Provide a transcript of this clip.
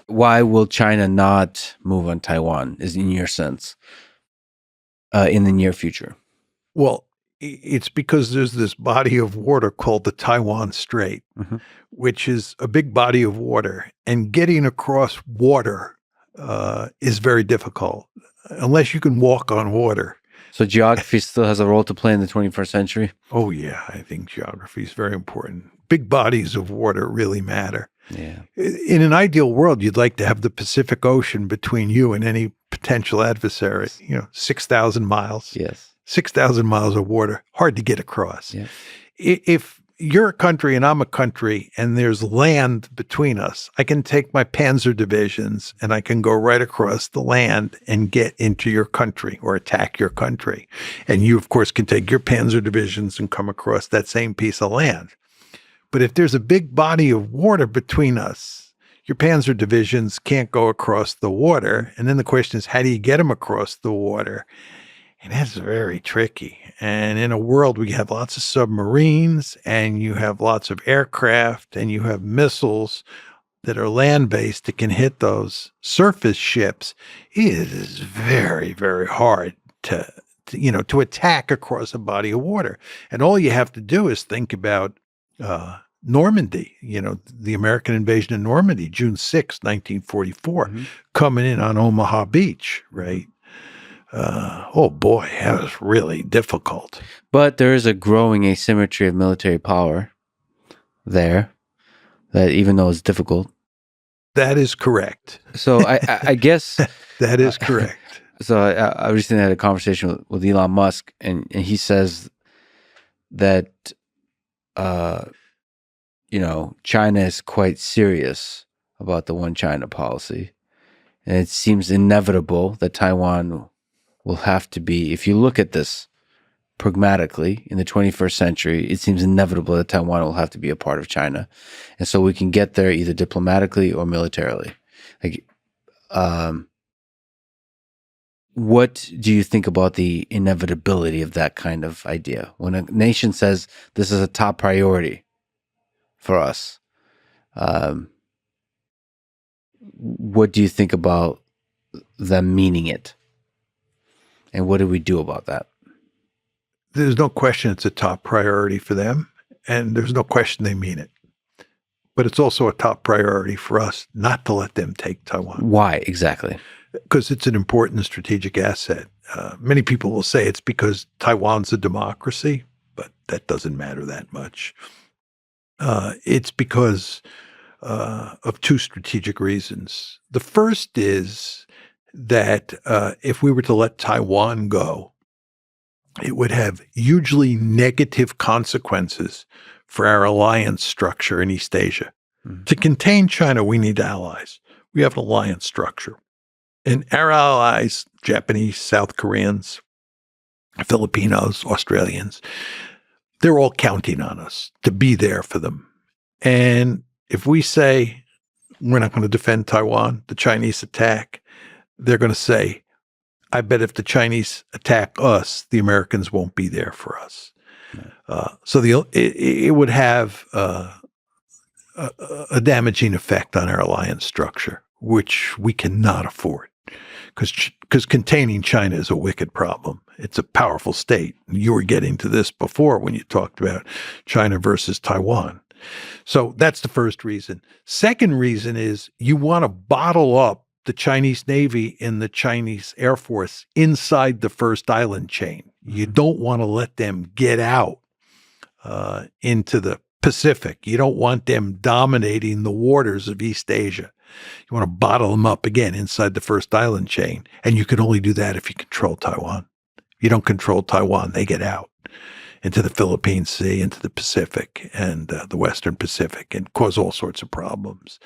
Why will China not move on Taiwan, is in your sense, in the near future? Well, it's because there's this body of water called the Taiwan Strait, Mm-hmm. which is a big body of water, and getting across water is very difficult unless you can walk on water. So geography still has a role to play in the 21st century? Oh, yeah, I think geography is very important. Big bodies of water really matter. Yeah. In an ideal world, you'd like to have the Pacific Ocean between you and any potential adversary, 6,000 miles. Yes. 6,000 miles of water, hard to get across. Yeah. If you're a country and I'm a country and there's land between us, I can take my panzer divisions and I can go right across the land and get into your country or attack your country. And you, of course, can take your panzer divisions and come across that same piece of land. But if there's a big body of water between us, your panzer divisions can't go across the water. And then the question is, how do you get them across the water? And that's very tricky. And in a world where you have lots of submarines and you have lots of aircraft and you have missiles that are land-based that can hit those surface ships, it is very, very hard to attack across a body of water. And all you have to do is think about Normandy, the American invasion of Normandy, June 6, 1944, coming in on Omaha Beach, right? Oh boy, that was really difficult. But there is a growing asymmetry of military power there, that even though it's difficult. That is correct. So I guess that is correct. So I recently had a conversation with Elon Musk, and he says that China is quite serious about the one China policy, and it seems inevitable that Taiwan will have to be, if you look at this pragmatically in the 21st century, it seems inevitable that Taiwan will have to be a part of China. And so we can get there either diplomatically or militarily. What do you think about the inevitability of that kind of idea? When a nation says this is a top priority for us, what do you think about them meaning it? And what do we do about that? There's no question it's a top priority for them, and there's no question they mean it. But it's also a top priority for us not to let them take Taiwan. Why exactly? Because it's an important strategic asset. Many people will say it's because Taiwan's a democracy, but that doesn't matter that much. It's because of two strategic reasons. The first is that if we were to let Taiwan go, it would have hugely negative consequences for our alliance structure in East Asia. Mm-hmm. To contain China, we need allies. We have an alliance structure. And our allies, Japanese, South Koreans, Filipinos, Australians, they're all counting on us to be there for them. And if we say we're not going to defend Taiwan, the Chinese attack, they're going to say, I bet if the Chinese attack us, the Americans won't be there for us. So it would have a damaging effect on our alliance structure, which we cannot afford, because containing China is a wicked problem. It's a powerful state. You were getting to this before when you talked about China versus Taiwan. So that's the first reason. Second reason is you want to bottle up the Chinese Navy and the Chinese Air Force inside the first island chain. You don't want to let them get out into the Pacific. You don't want them dominating the waters of East Asia. You want to bottle them up again inside the first island chain. And you can only do that if you control Taiwan. If you don't control Taiwan, they get out into the Philippine Sea, into the Pacific and the Western Pacific, and cause all sorts of problems.